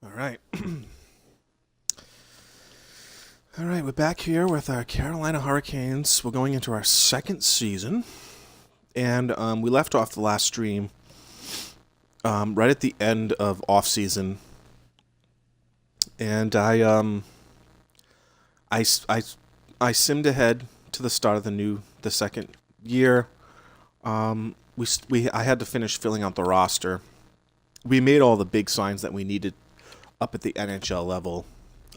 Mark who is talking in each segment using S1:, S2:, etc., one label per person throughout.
S1: All right. All right, we're back here with our Carolina Hurricanes. We're going into our second season, and we left off the last stream right at the end of off season, and I, s- I, s- I simmed ahead to the start of the second year. I had to finish filling out the roster. We made all the big signs that we needed up at the NHL level.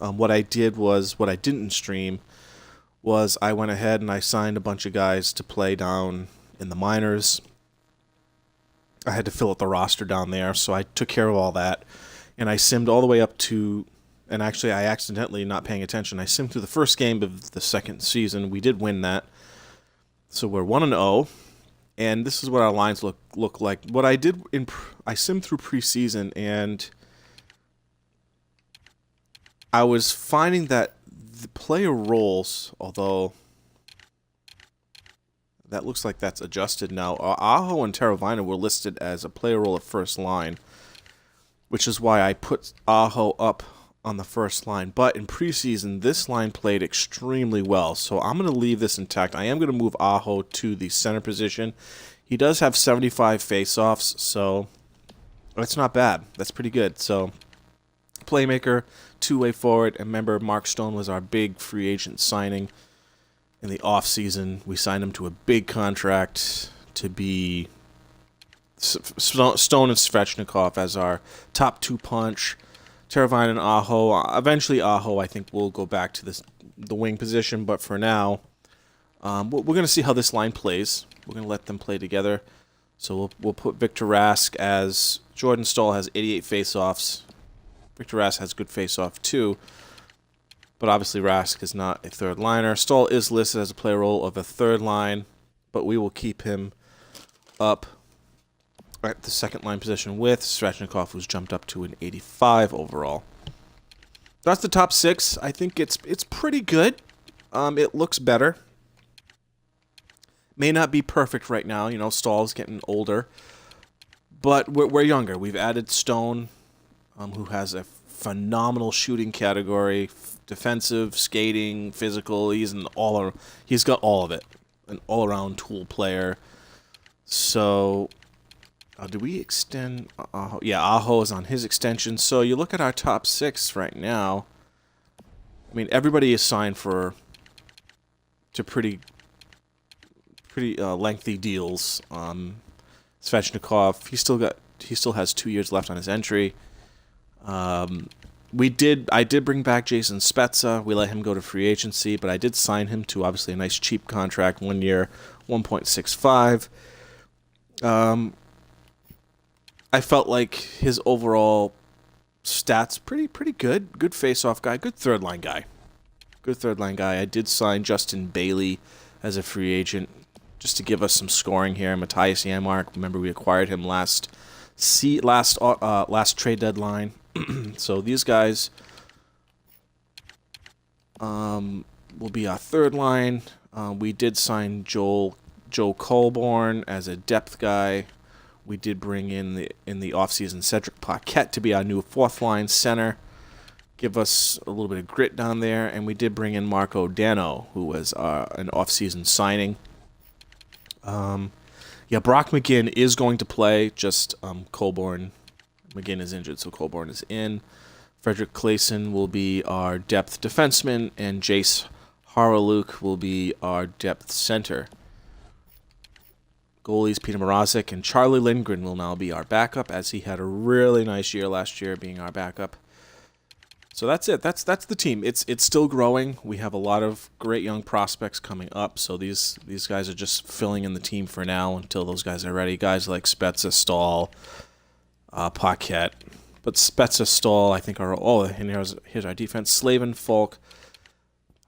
S1: What I didn't stream was I went ahead and I signed a bunch of guys to play down in the minors. I had to fill out the roster down there, so I took care of all that. And I simmed all the way up to, and actually I accidentally, not paying attention, I simmed through the first game of the second season. We did win that. So we're 1-0. And this is what our lines look like. What I did I simmed through preseason, and I was finding that the player roles, although that looks like that's adjusted now. Aho and Terravina were listed as a player role at first line, which is why I put Aho up on the first line. But in preseason, this line played extremely well, so I'm going to leave this intact. I am going to move Aho to the center position. He does have 75 faceoffs, so that's not bad. That's pretty good. So, playmaker, two-way forward, and remember, Mark Stone was our big free agent signing in the offseason. We signed him to a big contract to be Stone and Svechnikov as our top two punch. Teravainen and Aho. Eventually, Aho, I think, will go back to the wing position, but for now, we're going to see how this line plays. We're going to let them play together. So we'll put Victor Rask as Jordan Staal has 88 faceoffs. Victor Rask has good faceoff too, but obviously Rask is not a third liner. Staal is listed as a player role of a third line, but we will keep him up at the second line position with Svechnikov, who's jumped up to an 85 overall. That's the top six. I think it's pretty good. It looks better. May not be perfect right now. You know, Staal's getting older, but we're younger. We've added Stone, who has a phenomenal shooting category, defensive, skating, physical. He's got all of it, an all-around tool player. So, do we extend? Yeah, Aho is on his extension. So you look at our top six right now. I mean, everybody is signed to pretty lengthy deals. Svechnikov, he still has 2 years left on his entry. I did bring back Jason Spezza. We let him go to free agency, but I did sign him to obviously a nice cheap contract, 1 year, 1.65. I felt like his overall stats pretty good. Good face-off guy, good third line guy. Good third line guy. I did sign Justin Bailey as a free agent just to give us some scoring here. Matthias Janmark, remember we acquired him last trade deadline. So these guys will be our third line. We did sign Joe Colborne as a depth guy. We did bring in the offseason Cedric Paquette to be our new fourth line center, give us a little bit of grit down there, and we did bring in Marco Dano, who was an offseason signing. Yeah, Brock McGinn is going to play. Just McGinn is injured, so Colborne is in. Frederick Claesson will be our depth defenseman, and Jace Haraluk will be our depth center. Goalies Peter Mrazek and Charlie Lindgren will now be our backup, as he had a really nice year last year being our backup. So that's it. That's the team. It's still growing. We have a lot of great young prospects coming up. So these guys are just filling in the team for now until those guys are ready. Guys like Spezza, Staal, Paquette. But Spezza, Staal, I think are and here's our defense: Slavin, Falk,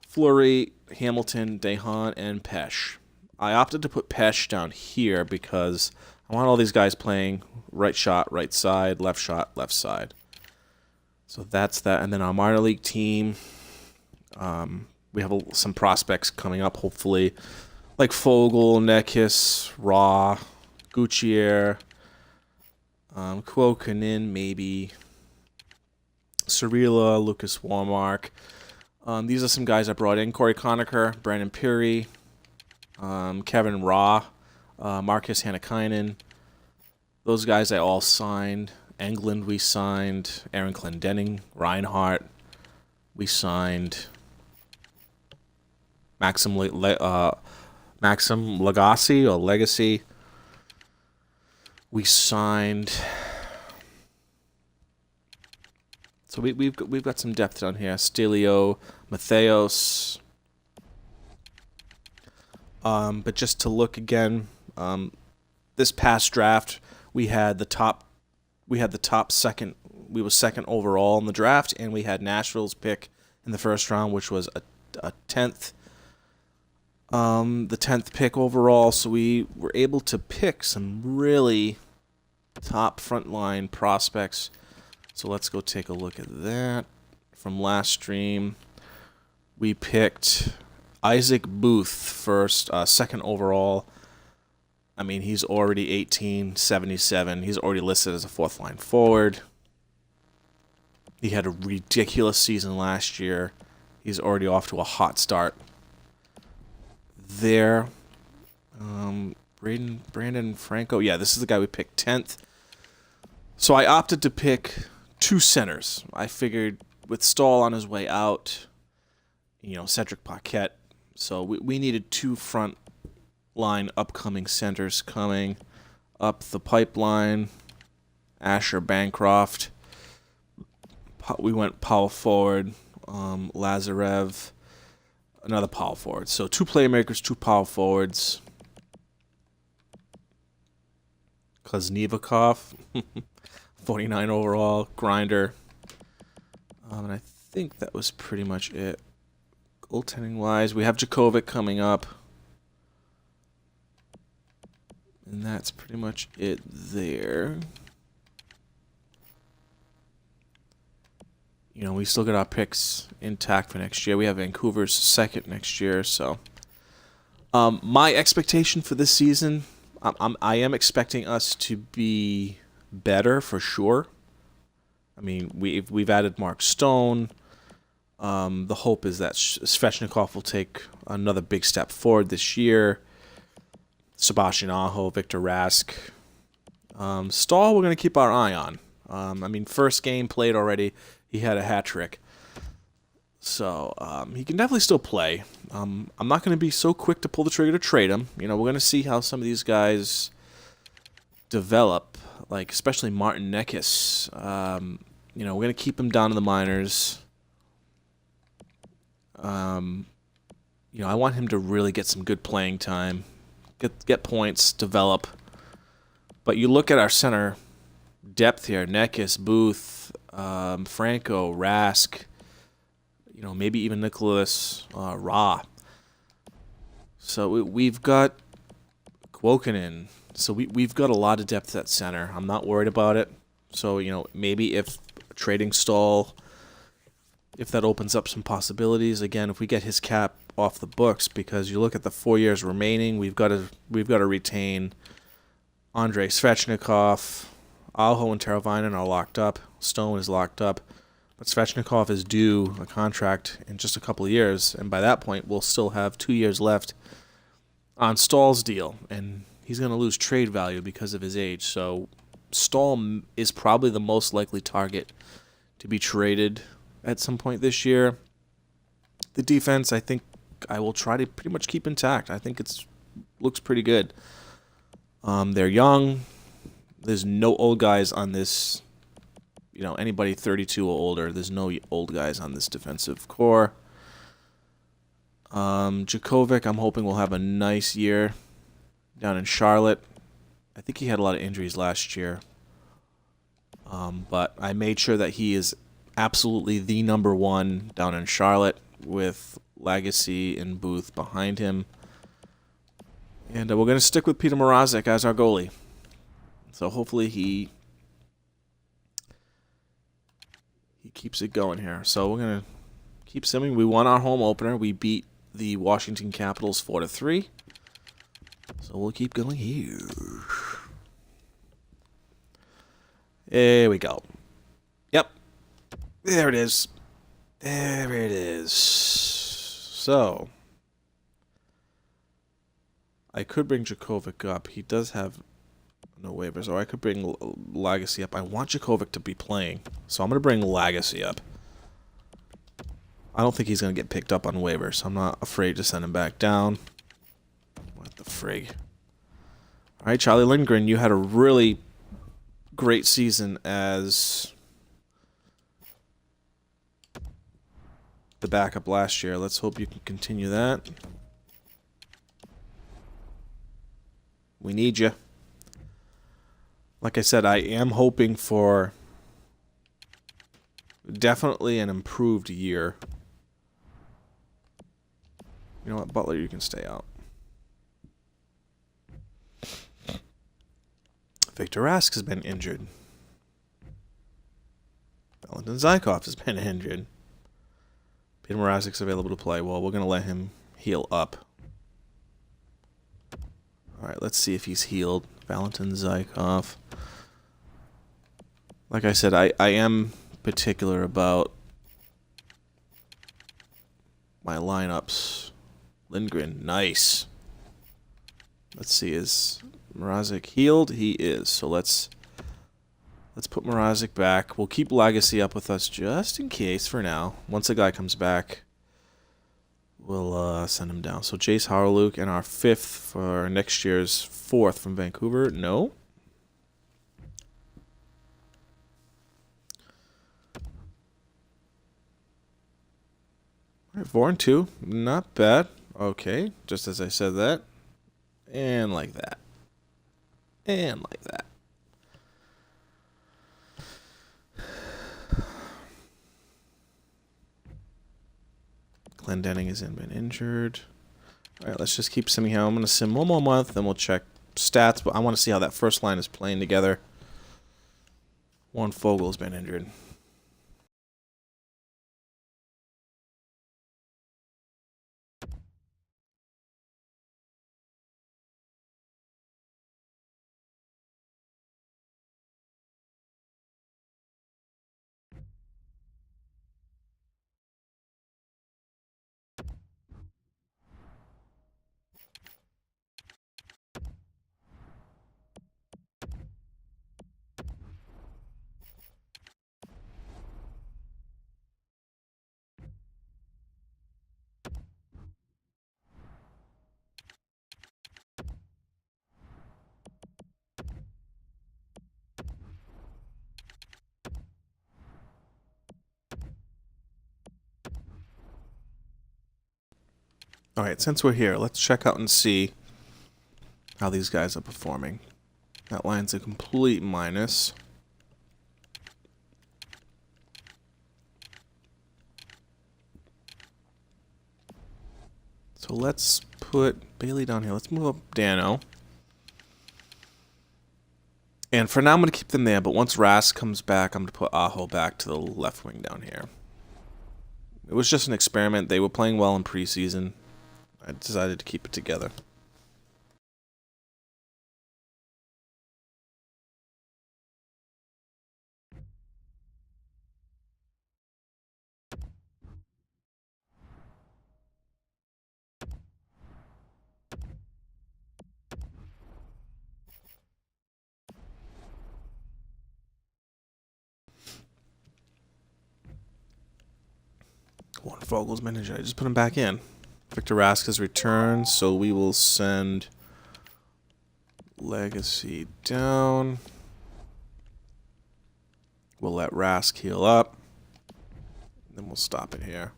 S1: Fleury, Hamilton, Dehan, and Pesh. I opted to put Pesh down here because I want all these guys playing right shot, right side, left shot, left side. So that's that. And then our minor league team, we have some prospects coming up, hopefully, like Fogel, Nekis, Raw, Gutierrez, Kuokkanen, maybe. Cerilla, Lucas Warmark. These are some guys I brought in. Corey Conacher, Brandon Peary, Kevin Raw, Marcus Hannakainen. Those guys I all signed. Englund we signed. Aaron Clendenning, Reinhardt. We signed. Maxim Legacy or Legacy. We signed. So we've got some depth down here. Stelio, Matheos. But just to look again, this past draft we had the top second. We were second overall in the draft, and we had Nashville's pick in the first round, which was a 10th. The 10th pick overall, so we were able to pick some really top frontline prospects. So let's go take a look at that. From last stream, we picked Isaac Booth first, second overall. I mean, he's already 18, 77. He's already listed as a fourth line forward. He had a ridiculous season last year. He's already off to a hot start. There. Brandon Franco. Yeah, this is the guy we picked 10th. So I opted to pick two centers. I figured with Stahl on his way out, Cedric Paquette. So we needed two front line upcoming centers coming up the pipeline. Asher Bancroft. We went power forward. Lazarev. Another power forward. So two playmakers, two power forwards. Kuznivikov, 49 overall, grinder. And I think that was pretty much it. Goaltending-wise, we have Djokovic coming up. And that's pretty much it there. We still got our picks intact for next year. We have Vancouver's second next year, so my expectation for this season, I am expecting us to be better for sure. I mean, we've added Mark Stone. The hope is that Svechnikov will take another big step forward this year. Sebastian Aho, Victor Rask. Stahl, we're going to keep our eye on. I mean, first game played already. He had a hat trick. So he can definitely still play. I'm not going to be so quick to pull the trigger to trade him. We're going to see how some of these guys develop, like especially Martin Necas. We're going to keep him down in the minors. I want him to really get some good playing time, get points, develop. But you look at our center depth here: Necas, Booth, Franco, Rask, maybe even Nicholas Ra. So we've got Kuokkanen. So we've got a lot of depth at center. I'm not worried about it. So, maybe if trading Stahl, if that opens up some possibilities. Again, if we get his cap off the books, because you look at the 4 years remaining, we've got to retain Andrei Svechnikov. Aho and Teravainen are locked up. Stone is locked up. But Svechnikov is due a contract in just a couple of years, and by that point, we'll still have 2 years left on Stahl's deal, and he's going to lose trade value because of his age. So Stahl is probably the most likely target to be traded at some point this year. The defense, I think I will try to pretty much keep intact. I think looks pretty good. They're young. There's no old guys on this, anybody 32 or older. There's no old guys on this defensive core. Djokovic, I'm hoping will have a nice year down in Charlotte. I think he had a lot of injuries last year. But I made sure that he is absolutely the number one down in Charlotte with Legacy and Booth behind him. And we're going to stick with Peter Mrazek as our goalie. So hopefully he keeps it going here. So we're going to keep simming. We won our home opener. We beat the Washington Capitals 4-3. So we'll keep going here. There we go. Yep. There it is. There it is. So, I could bring Djokovic up. He does have no waivers. Or I could bring Lagacy up. I want Djokovic to be playing. So I'm going to bring Lagacy up. I don't think he's going to get picked up on waivers. So I'm not afraid to send him back down. What the frig? Alright, Charlie Lindgren, you had a really great season as the backup last year. Let's hope you can continue that. We need you. Like I said, I am hoping for definitely an improved year. You know what, Butler, you can stay out. Victor Rask has been injured. Valentin Zykov has been injured. Peter Mrazek's available to play. Well, we're going to let him heal up. Alright, let's see if he's healed. Valentin Zykov. Like I said, I am particular about my lineups. Lindgren, nice. Let's see, is Mrazek healed? He is. So let's put Mrazek back. We'll keep Lagacy up with us just in case for now. Once the guy comes back, we'll send him down. So Jace Harluke and our 5th for next year's 4th from Vancouver. No. All right, 4 and 2. Not bad. Okay, just as I said that. And like that. And like that. Glendening hasn't been injured. Alright, let's just keep simming here. I'm going to sim one more month, then we'll check stats. But I want to see how that first line is playing together. Warren Foegele's been injured. Alright, since we're here, let's check out and see how these guys are performing. That line's a complete minus. So let's put Bailey down here. Let's move up Dano. And for now, I'm going to keep them there. But once Rask comes back, I'm going to put Aho back to the left wing down here. It was just an experiment. They were playing well in preseason. I decided to keep it together. Warren Foegele's manager. I just put him back in. Victor Rask has returned, so we will send Legacy down. We'll let Rask heal up. Then we'll stop it here.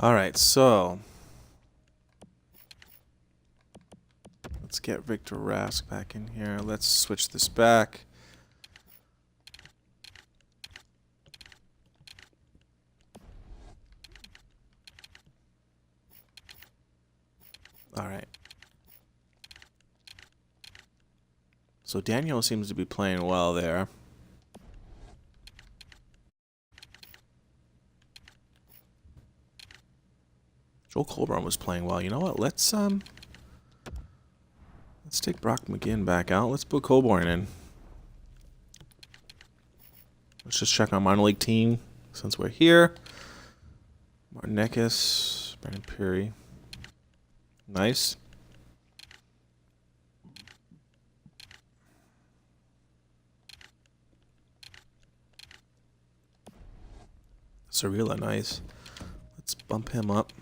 S1: Alright, so let's get Victor Rask back in here. Let's switch this back. Alright. So Daniel seems to be playing well there. Joel Colburn was playing well. You know what? Let's take Brock McGinn back out. Let's put Colburn in. Let's just check our minor league team since we're here. Martinekis, Brandon Perry. Nice. Cirilla, nice. Let's bump him up.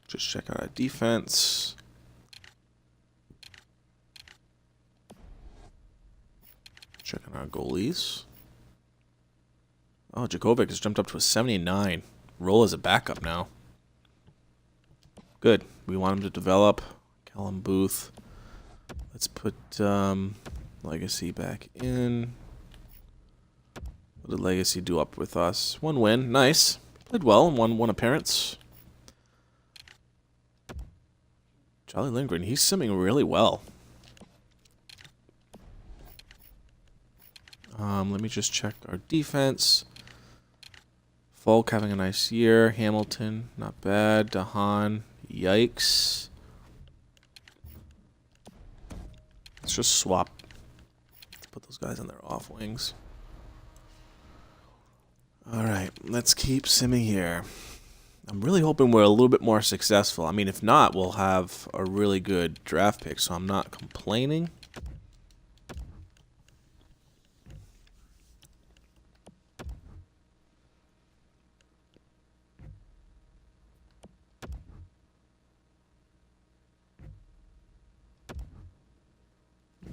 S1: Just check out our defense. Checking our goalies. Oh, Djokovic has jumped up to a 79. Roll as a backup now. Good. We want him to develop. Callum Booth. Let's put Legacy back in. What did Legacy do up with us? 1 win. Nice. Played well in one appearance. Charlie Lindgren, he's simming really well. Let me just check our defense. Falk having a nice year. Hamilton, not bad. Dahan, yikes. Let's just swap. Let's put those guys on their off wings. Alright, let's keep simming here. I'm really hoping we're a little bit more successful. I mean, if not, we'll have a really good draft pick, so I'm not complaining.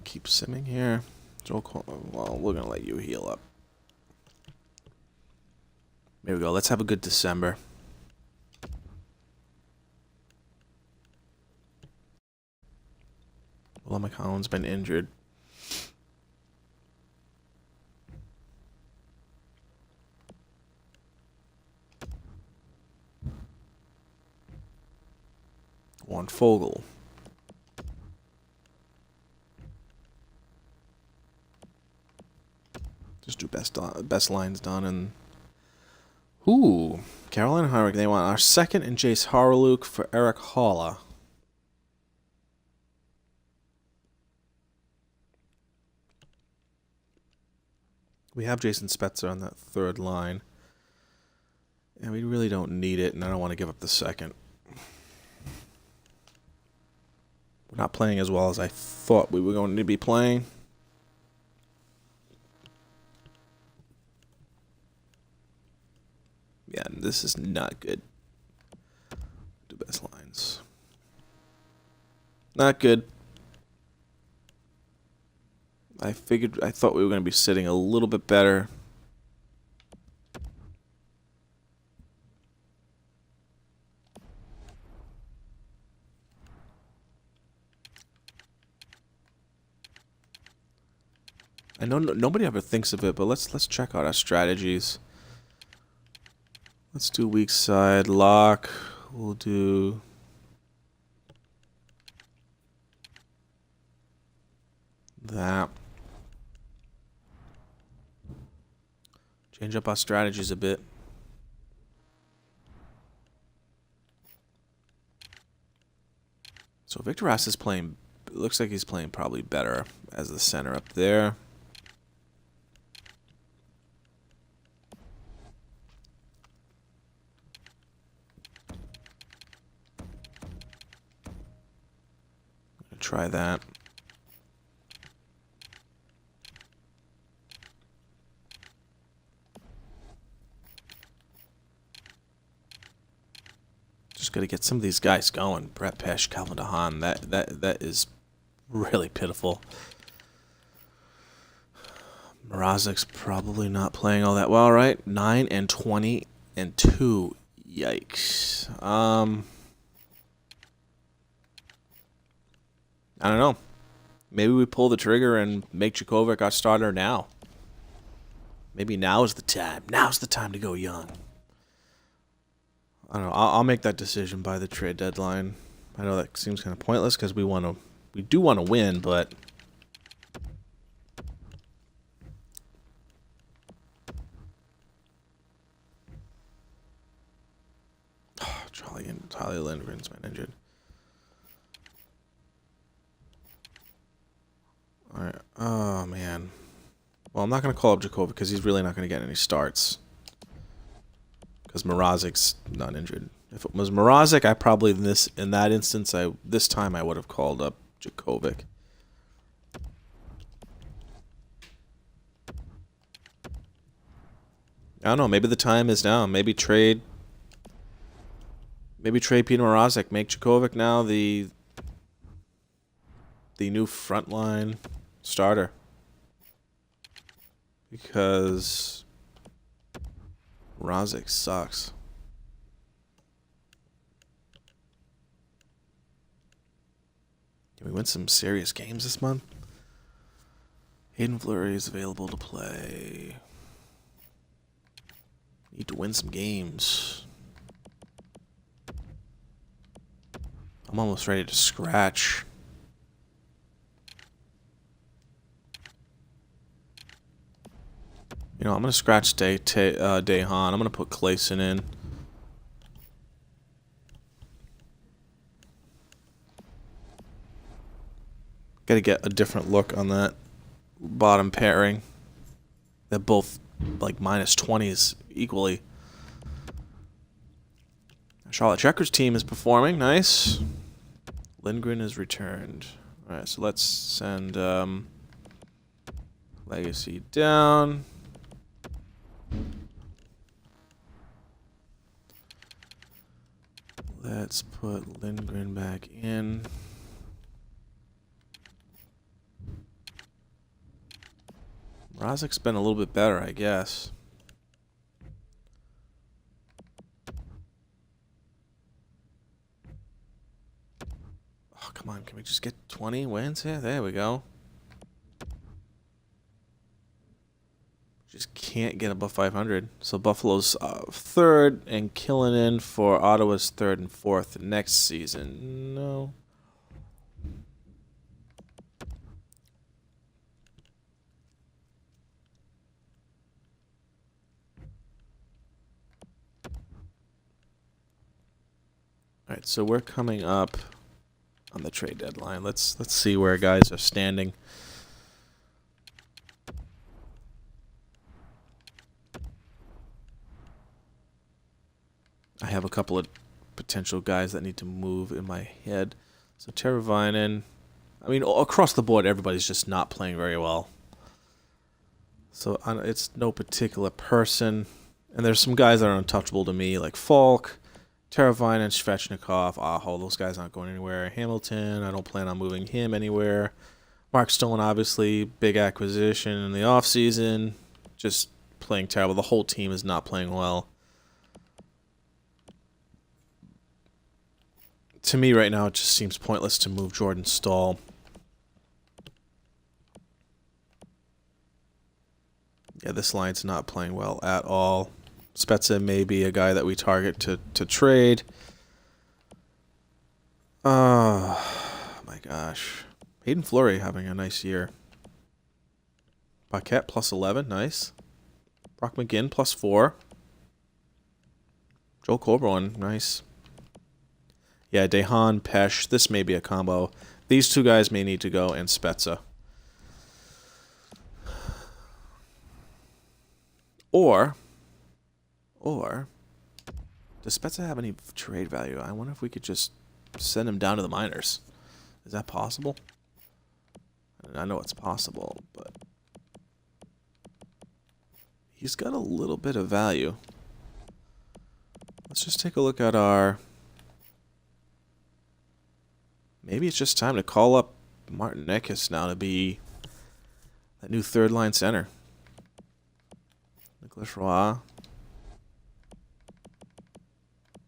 S1: Keep simming here. Joel Cole, well, we're going to let you heal up. There we go. Let's have a good December. Well, McCollum's been injured. Warren Fogle. Just do best lines done and Carolina Hurricane. They want our second and Jace Harluke for Eric Haula. We have Jason Spezza on that third line. And we really don't need it, and I don't want to give up the second. We're not playing as well as I thought we were going to be playing. Yeah, this is not good. Do best lines. Not good. I thought we were going to be sitting a little bit better. I know nobody ever thinks of it, but let's check out our strategies. Let's do weak side lock. We'll do that. Change up our strategies a bit. So Victor Rask is playing, it looks like he's playing probably better as the center up there. Try that. Just got to get some of these guys going. Brett Pesce, Calvin DeHaan. That is really pitiful. Mrazek's probably not playing all that well, right? 9 and 20 and 2. Yikes. I don't know. Maybe we pull the trigger and make Djokovic our starter now. Maybe now is the time. Now's the time to go young. I don't know. I'll make that decision by the trade deadline. I know that seems kind of pointless because we do want to win, but – Valley Lindgren's been injured. Alright. Oh, man. Well, I'm not going to call up Djokovic because he's really not going to get any starts. Because Mrazek's not injured. If it was Mrazek, I probably in that instance, this time I would have called up Djokovic. I don't know. Maybe the time is now. Maybe trade Peter Mrazek. Make Djokovic now the new frontline starter. Because Mrazek sucks. Can we win some serious games this month? Hayden Fleury is available to play. Need to win some games. I'm almost ready to scratch. You know, I'm going to scratch Dejan. I'm going to put Clayson in. Got to get a different look on that bottom pairing. They're both like minus 20s equally. Charlotte Checkers team is performing. Nice. Lindgren is returned. Alright, so let's send Legacy down. Let's put Lindgren back in. Mrazek's been a little bit better, I guess. Oh, come on. Can we just get 20 wins here? There we go. Just can't get above 500. So Buffalo's third and killing in for Ottawa's third and fourth next season. No. All right, so we're coming up on the trade deadline. Let's see where guys are standing. I have a couple of potential guys that need to move in my head. So Teravainen, I mean, across the board, everybody's just not playing very well. So it's no particular person. And there's some guys that are untouchable to me, like Falk, Teravainen, Svechnikov, Aho. Those guys aren't going anywhere. Hamilton, I don't plan on moving him anywhere. Mark Stone, obviously, big acquisition in the offseason. Just playing terrible. The whole team is not playing well. To me right now, it just seems pointless to move Jordan Staal. Yeah, this line's not playing well at all. Spezza may be a guy that we target to trade. Oh, my gosh. Hayden Fleury having a nice year. Paquette plus 11, nice. Brock McGinn plus 4. Joel Coburn, nice. Yeah, Dejan, Pesh, this may be a combo. These two guys may need to go, and Spezza. Or, does Spezza have any trade value? I wonder if we could just send him down to the minors. Is that possible? I know it's possible, but he's got a little bit of value. Let's just take a look at our... Maybe it's just time to call up Martin Necas now to be that new third-line center. Nicholas Roy.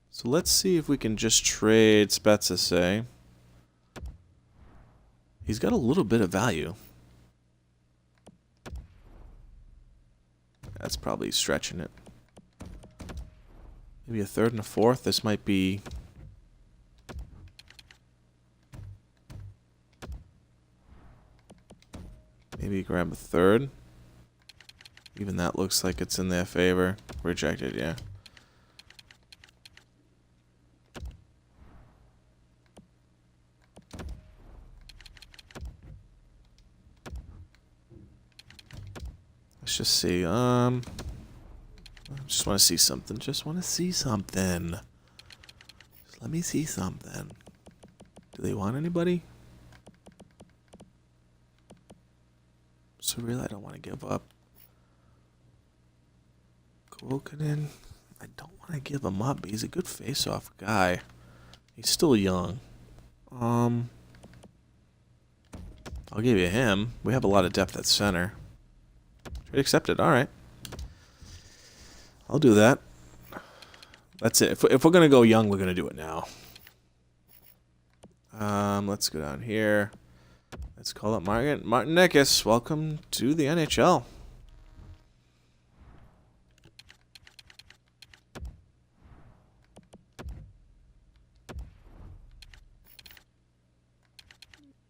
S1: So let's see if we can just trade Spezza, say. He's got a little bit of value. That's probably stretching it. Maybe a third and a fourth. This might be... Maybe grab a third. Even that looks like it's in their favor. Rejected, yeah. Let's just see. Just want to see something. Just want to see something. Just let me see something. Do they want anybody? So really, I don't want to give up. Kuokkanen. I don't want to give him up. He's a good face-off guy. He's still young. I'll give you him. We have a lot of depth at center. Trade accepted. All right. I'll do that. That's it. If we're going to go young, we're going to do it now. Let's go down here. Let's call up Martin Necas. Welcome to the NHL.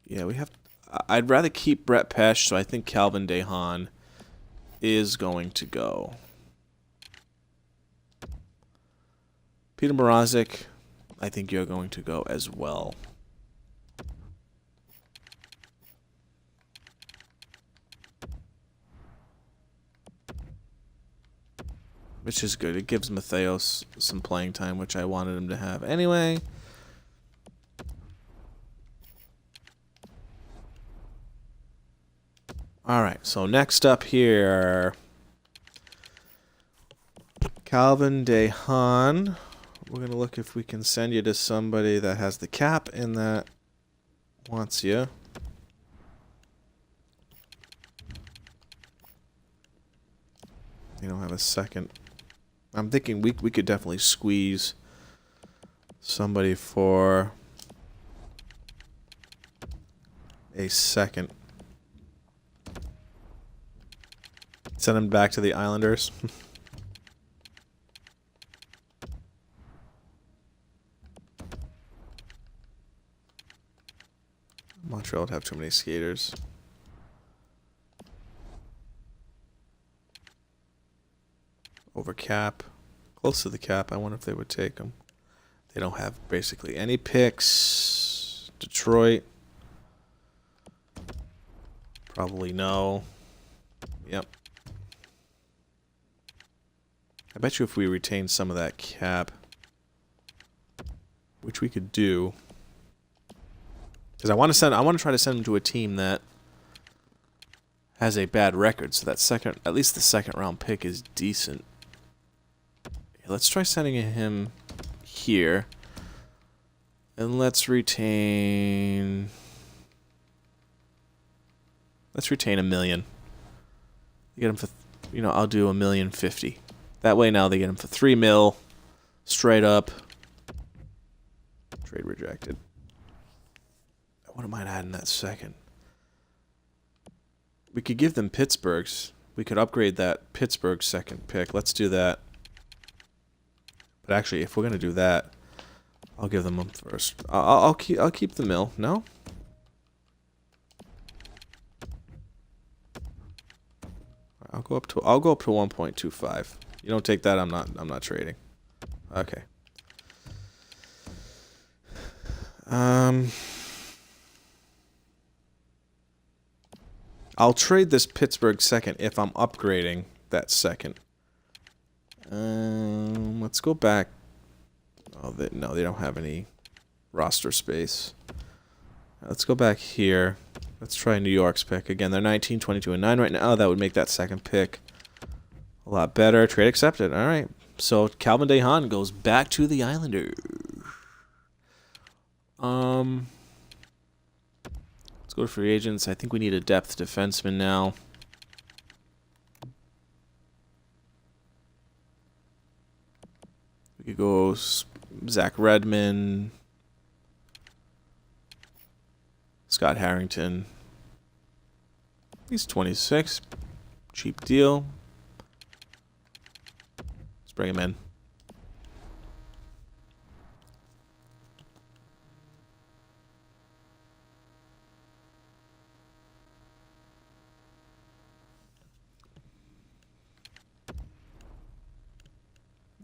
S1: Yeah, we have... I'd rather keep Brett Pesce, so I think Calvin DeHaan is going to go. Peter Mrazek, I think you're going to go as well. Which is good. It gives Matheos some playing time, which I wanted him to have anyway. Alright, so next up here, Calvin DeHaan. We're going to look if we can send you to somebody that has the cap and that wants you. You don't have a second. I'm thinking we could definitely squeeze somebody for a second. Send him back to the Islanders. Montreal would have too many skaters. Over cap. Close to the cap. I wonder if they would take them. They don't have basically any picks. Detroit. Probably no. Yep. I bet you if we retain some of that cap, which we could do, because I want to try to send him to a team that has a bad record, so that at least the second round pick is decent. Yeah, let's try sending him here, and let's retain $1 million. You get him for, I'll do $1,050,000. That way now they get him for $3 million, straight up. Trade rejected. What am I adding that second? We could give them Pittsburgh's. We could upgrade that Pittsburgh second pick. Let's do that. But actually, if we're gonna do that, I'll give them first. I'll keep the mill. No. I'll go up to 1.25. You don't take that, I'm not trading. Okay. I'll trade this Pittsburgh second if I'm upgrading that second. Let's go back. Oh, no, they don't have any roster space. Let's go back here. Let's try New York's pick again. They're 19, 22, and 9 right now. That would make that second pick a lot better. Trade accepted. All right. So Calvin DeHaan goes back to the Islanders. Let's go to free agents. I think we need a depth defenseman now. We could go Zach Redmond, Scott Harrington. He's 26. Cheap deal. Let's bring him in.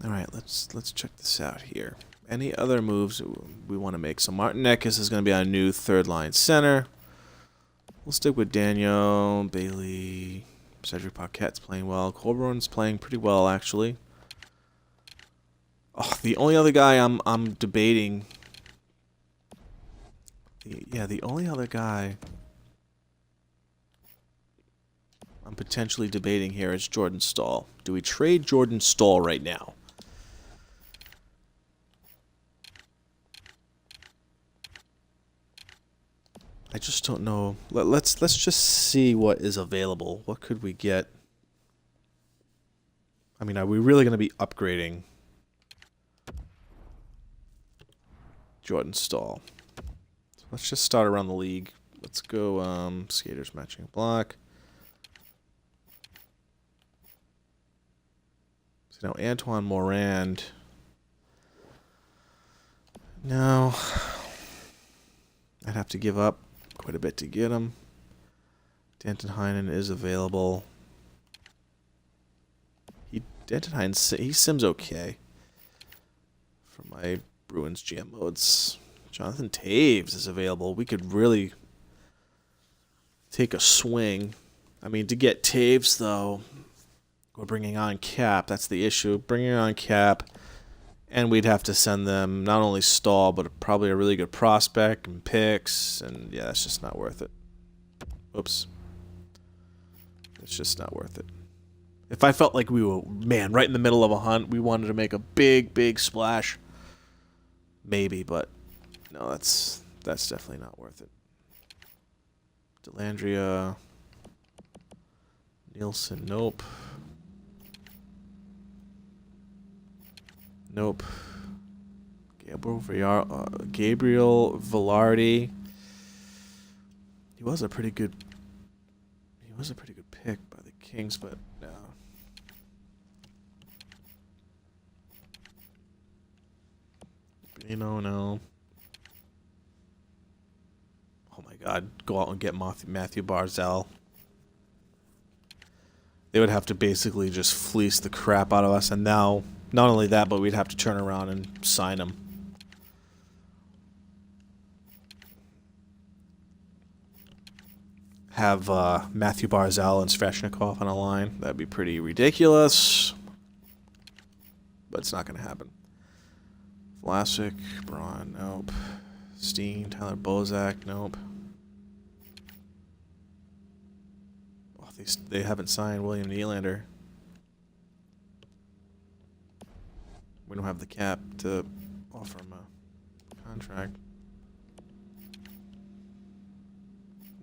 S1: All right, let's check this out here. Any other moves we want to make? So Martin Necas is going to be our new third line center. We'll stick with Daniel Bailey. Cedric Paquette's playing well. Colburn's playing pretty well, actually. Oh, the only other guy I'm debating. The only other guy I'm potentially debating here is Jordan Staal. Do we trade Jordan Staal right now? I just don't know. Let's just see what is available. What could we get? I mean, are we really going to be upgrading Jordan Staal? So let's just start around the league. Let's go skaters matching block. So now Antoine Morand. No. I'd have to give up quite a bit to get him. Danton Heinen is available. Danton Heinen, he sims okay for my Bruins GM modes. Jonathan Taves is available. We could really take a swing. I mean, to get Taves, though, we're bringing on Cap. That's the issue. Bringing on Cap, and we'd have to send them not only Staal, but probably a really good prospect and picks, and yeah, that's just not worth it. Oops. It's just not worth it. If I felt like we were, man, right in the middle of a hunt, we wanted to make a big, big splash, maybe, but no, that's definitely not worth it. Delandria, Nielsen, nope. Nope. Gabriel Velarde. He was a pretty good pick by the Kings, but no. No. Oh my God, go out and get Matthew Barzal. They would have to basically just fleece the crap out of us, and now, not only that, but we'd have to turn around and sign him. Have Matthew Barzal and Svechnikov on a line. That'd be pretty ridiculous, but it's not going to happen. Vlasic, Braun, nope. Steen, Tyler Bozak, nope. Oh, they haven't signed William Nylander. We don't have the cap to offer him a contract.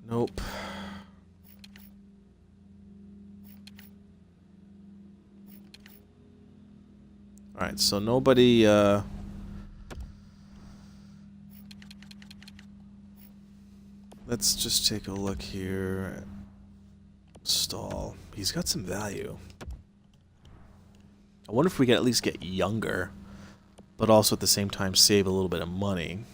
S1: Nope. Alright, so nobody, let's just take a look here. Staal. He's got some value. I wonder if we could at least get younger, but also at the same time save a little bit of money.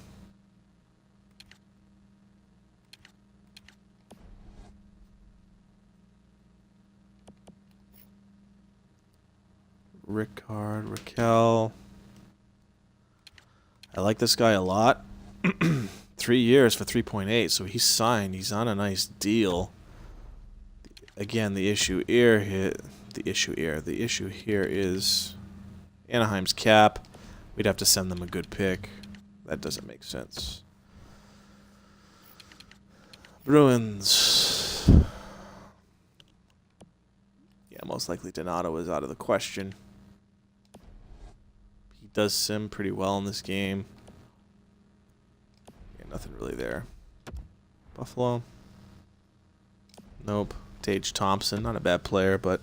S1: Raquel. I like this guy a lot. 3 years for 3.8, so he's signed. He's on a nice deal. Again, the issue here is Anaheim's cap. We'd have to send them a good pick. That doesn't make sense. Bruins. Yeah, most likely Donato is out of the question. He does sim pretty well in this game. Yeah, nothing really there. Buffalo. Nope. Tage Thompson, not a bad player, but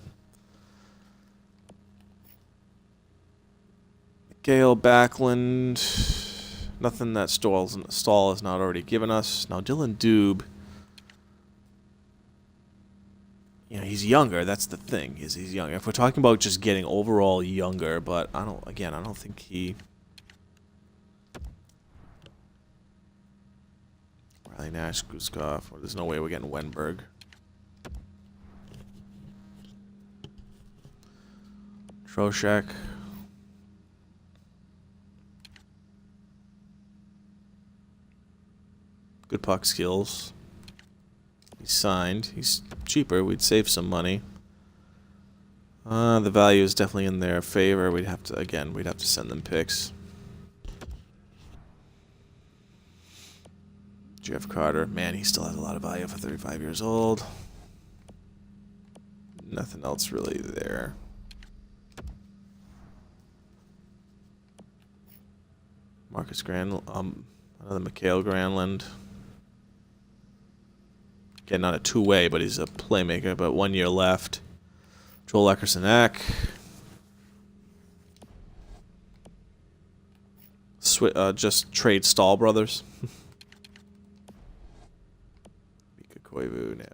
S1: Gale Backlund, nothing that Staal has not already given us. Now Dylan Dube, you know, he's younger. That's the thing. He's younger. If we're talking about just getting overall younger, but I don't think he. Riley Nash, Guskov. There's no way we're getting Wenberg. Trocheck. Good puck skills. He's signed. He's cheaper. We'd save some money. The value is definitely in their favor. We'd have to send them picks. Jeff Carter, man, he still has a lot of value for 35 years old. Nothing else really there. Marcus Granlund, another Mikael Granlund. Again, not a two-way, but he's a playmaker. But 1 year left. Joel Eckerson-Ek. Just trade Stahl brothers. Mika Koivu now.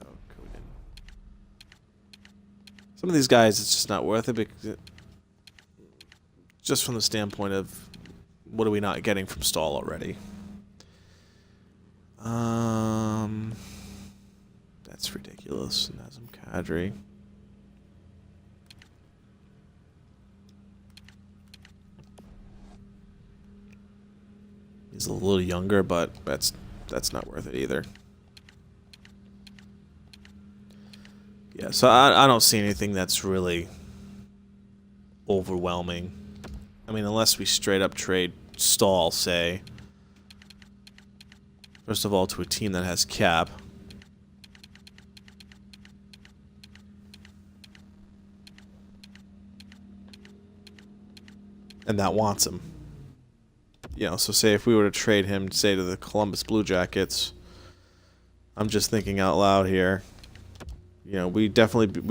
S1: Some of these guys, it's just not worth it. Just from the standpoint of what are we not getting from Stahl already? That's ridiculous. Nazem Kadri. He's a little younger, but that's not worth it either. Yeah, so I don't see anything that's really overwhelming. I mean, unless we straight up trade Stahl, say. First of all, to a team that has cap. And that wants him. You know, so say if we were to trade him, say, to the Columbus Blue Jackets, I'm just thinking out loud here. You know, we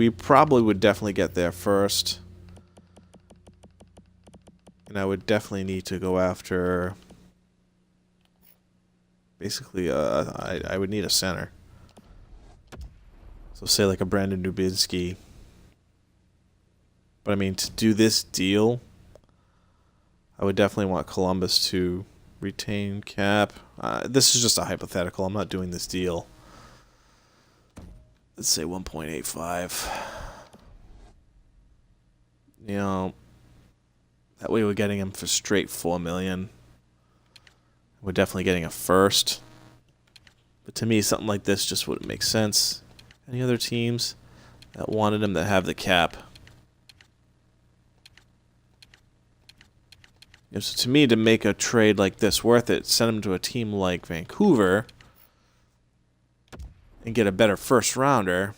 S1: probably would definitely get there first. And I would definitely need to go after, basically, I would need a center. So say like a Brandon Dubinsky. But I mean, to do this deal, I would definitely want Columbus to retain cap. This is just a hypothetical. I'm not doing this deal. Let's say 1.85. You know, that way we're getting him for straight $4 million. We're definitely getting a first. But to me, something like this just wouldn't make sense. Any other teams that wanted him that have the cap? You know, so to me, to make a trade like this worth it, send him to a team like Vancouver and get a better first rounder.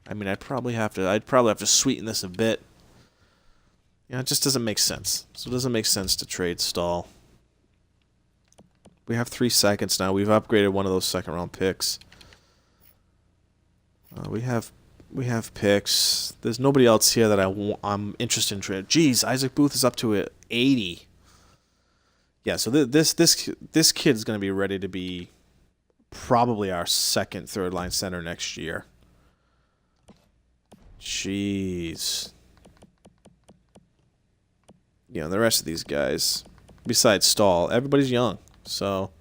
S1: I mean, I'd probably have to sweeten this a bit. You know, it just doesn't make sense. So it doesn't make sense to trade Stahl. We have 3 seconds now. We've upgraded one of those second-round picks. We have picks. There's nobody else here that I'm interested in trading. Jeez, Isaac Booth is up to 80. Yeah, so this kid's going to be ready to be probably our second, third line center next year. Jeez. You know, the rest of these guys, besides Stahl, everybody's young. So,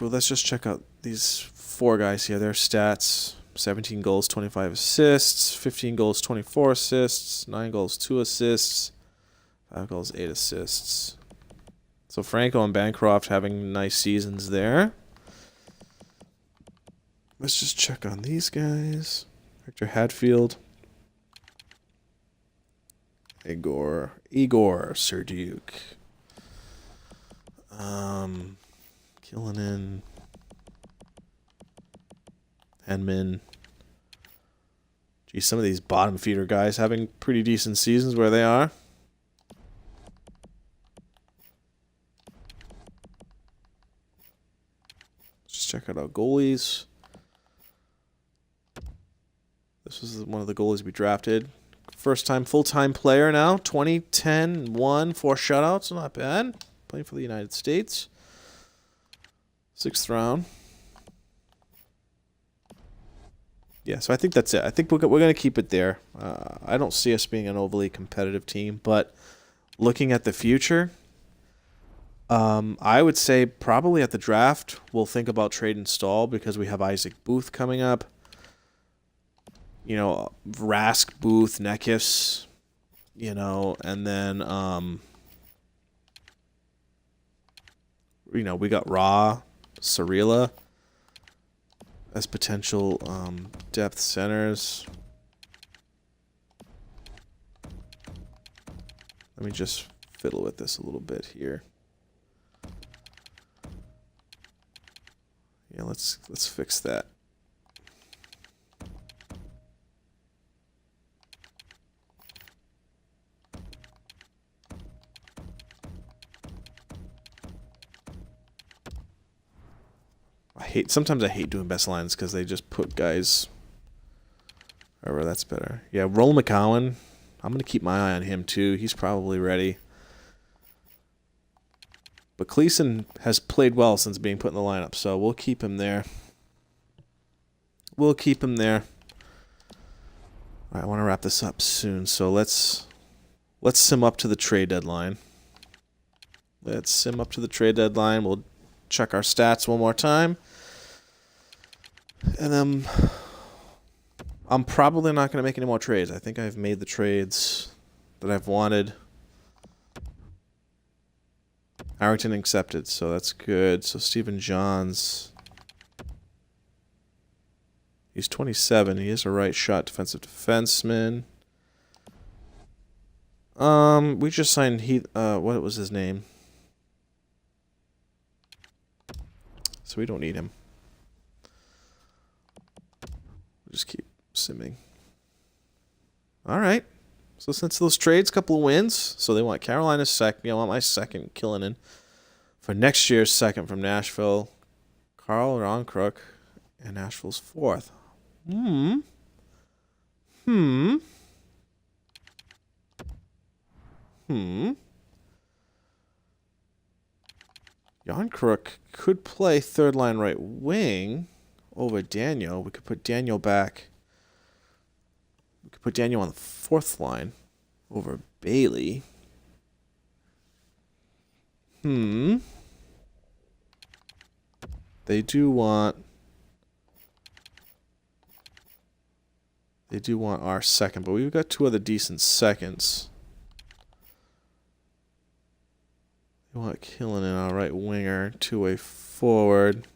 S1: let's just check out these 4 guys here. Their stats: 17 goals, 25 assists, 15 goals, 24 assists, 9 goals, 2 assists, 5 goals, 8 assists. So Franco and Bancroft having nice seasons there. Let's just check on these guys. Victor Hadfield. Igor Serdyuk. Killinen. Henman. Geez, some of these bottom feeder guys having pretty decent seasons where they are. Just check out our goalies. This was one of the goalies we drafted. First time full-time player now. 2010 1, 4 shutouts. Not bad. Playing for the United States. 6th round. Yeah, so I think that's it. I think we're going to keep it there. I don't see us being an overly competitive team, but looking at the future, I would say probably at the draft we'll think about trading Stahl because we have Isaac Booth coming up. You know, Rask, Booth, Nekis, you know, and then, you know, we got Ra, Cirilla. as potential depth centers. Let me just fiddle with this a little bit here. Yeah, let's fix that. Sometimes I hate doing best lines because they just put guys wherever that's better. Yeah, Roland McCowan. I'm going to keep my eye on him too. He's probably ready. But Cleason has played well since being put in the lineup, so we'll keep him there. We'll keep him there. All right, I want to wrap this up soon, so let's sim up to the trade deadline. Let's sim up to the trade deadline. We'll check our stats one more time. And then I'm probably not going to make any more trades. I think I've made the trades that I've wanted. Harrington accepted, so that's good. So Stephen Johns, he's 27. He is a right shot defensive defenseman. We just signed what was his name? So we don't need him. We'll just keep simming. All right. So since those trades, couple of wins. So they want Carolina's second. I want my second, Killinen. For next year's second from Nashville, Carl Ronkrook, and Nashville's fourth. Ronkrook could play third line right wing over Daniel. We could put Daniel back. We could put Daniel on the fourth line over Bailey. They do want our second, but we've got two other decent seconds. They want Killinen, our right winger, two-way forward.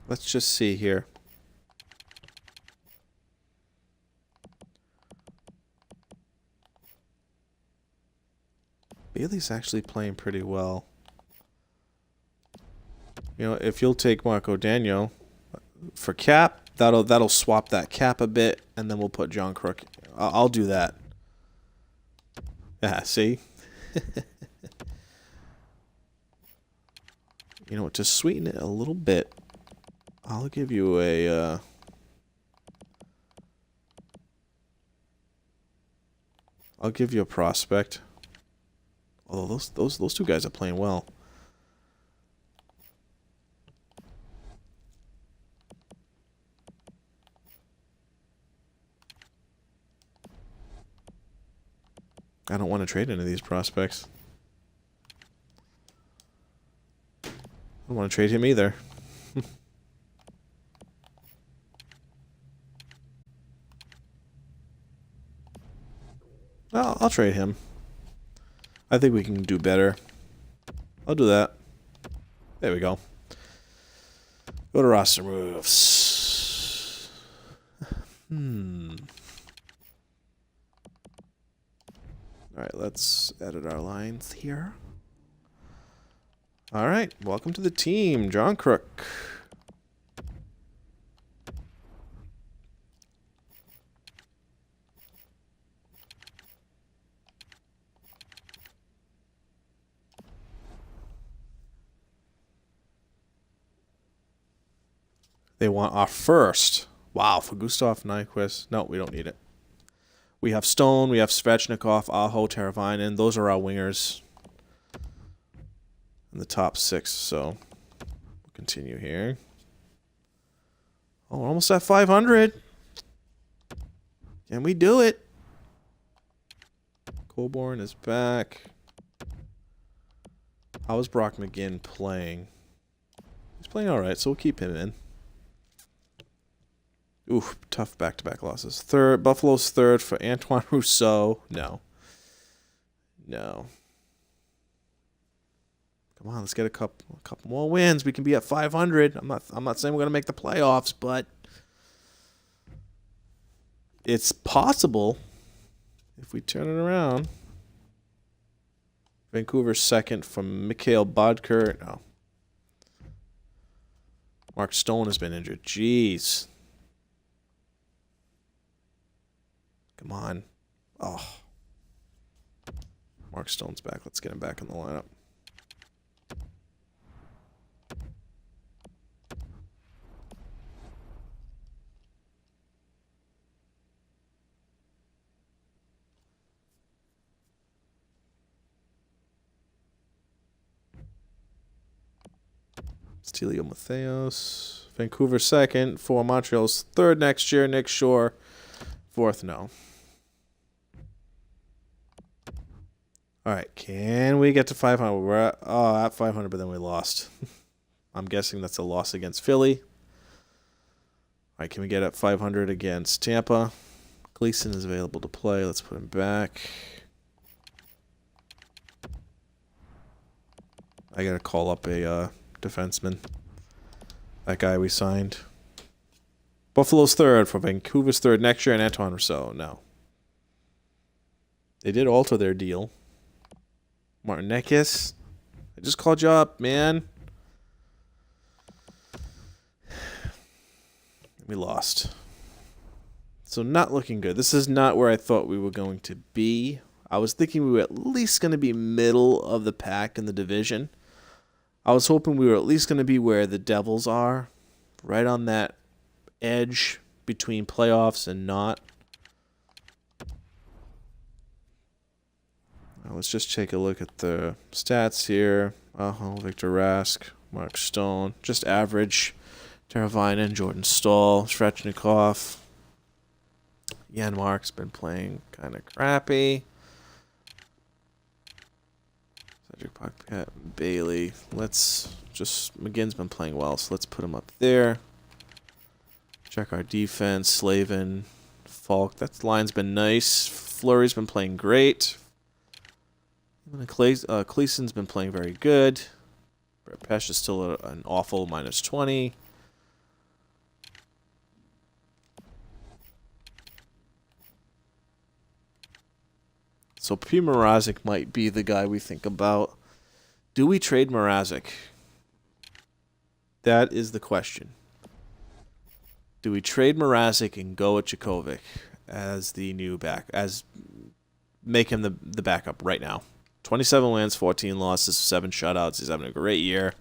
S1: Let's just see here. Bailey's actually playing pretty well. You know, if you'll take Marco Daniel for cap, that'll swap that cap a bit, and then we'll put John Crook. I'll do that. Yeah, see? You know what, to sweeten it a little bit, I'll give you a I'll give you a prospect. Although those two guys are playing well. I don't want to trade any of these prospects. I don't want to trade him either. Well, I'll trade him. I think we can do better. I'll do that. There we go. Go to roster moves. Alright, let's edit our lines here. Alright, welcome to the team, John Crook. They want our first. Wow, for Gustav Nyquist. No, we don't need it. We have Stone, we have Svechnikov, Aho, Teravainen. Those are our wingers in the top six. So we'll continue here. Oh, we're almost at 500. Can we do it? Colborne is back. How is Brock McGinn playing? He's playing all right, so we'll keep him in. Oof, tough back-to-back losses. Buffalo's third for Antoine Rousseau. No. No. Come on, let's get a couple more wins. We can be at 500. I'm not saying we're gonna make the playoffs, but it's possible if we turn it around. Vancouver's second from Mikhail Bodker. No. Mark Stone has been injured. Jeez. Come on. Oh. Mark Stone's back. Let's get him back in the lineup. Stelio Matheos. Vancouver second for Montreal's third next year. Nick Shore fourth. No. All right. Can we get to 500? We're at 500, but then we lost. I'm guessing that's a loss against Philly. All right. Can we get at 500 against Tampa? Gleason is available to play. Let's put him back. I got to call up a defenseman. That guy we signed. Buffalo's third for Vancouver's third next year, and Antoine Rousseau. No. They did alter their deal. Martin Nekis. I just called you up, man. We lost. So not looking good. This is not where I thought we were going to be. I was thinking we were at least going to be middle of the pack in the division. I was hoping we were at least going to be where the Devils are, right on that edge between playoffs and not. Now let's just take a look at the stats here. Victor Rask, Mark Stone, just average. Teravainen, Jordan Staal, Svechnikov. Janmark's been playing kind of crappy. Cedric Paquette, Bailey. McGinn's been playing well, so let's put him up there. Check our defense. Slavin, Falk. That line's been nice. Fleury's been playing great. Cleason's been playing very good. Brett Pesce is still an awful -20. So P. Mrazek might be the guy we think about. Do we trade Mrazek? That is the question. Do we trade Mrazek and go with Djokovic as the new make him the backup right now? 27 wins, 14 losses, 7 shutouts. He's having a great year.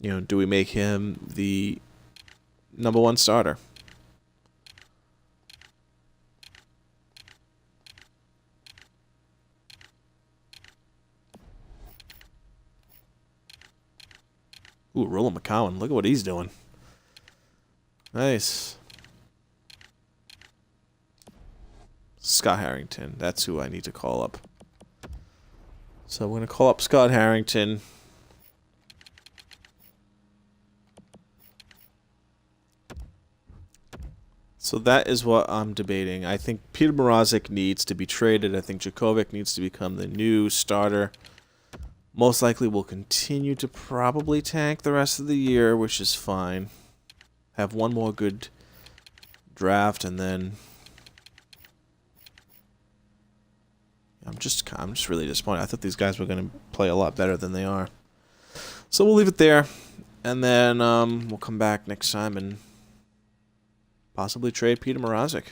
S1: Do we make him the #1 starter? Ooh, Roland McCowan. Look at what he's doing. Nice. Scott Harrington. That's who I need to call up. So I'm going to call up Scott Harrington. So that is what I'm debating. I think Peter Mrazek needs to be traded. I think Djokovic needs to become the new starter. Most likely will continue to probably tank the rest of the year, which is fine. Have one more good draft, and then I'm just really disappointed. I thought these guys were going to play a lot better than they are. So we'll leave it there, and then we'll come back next time and possibly trade Peter Mrazek.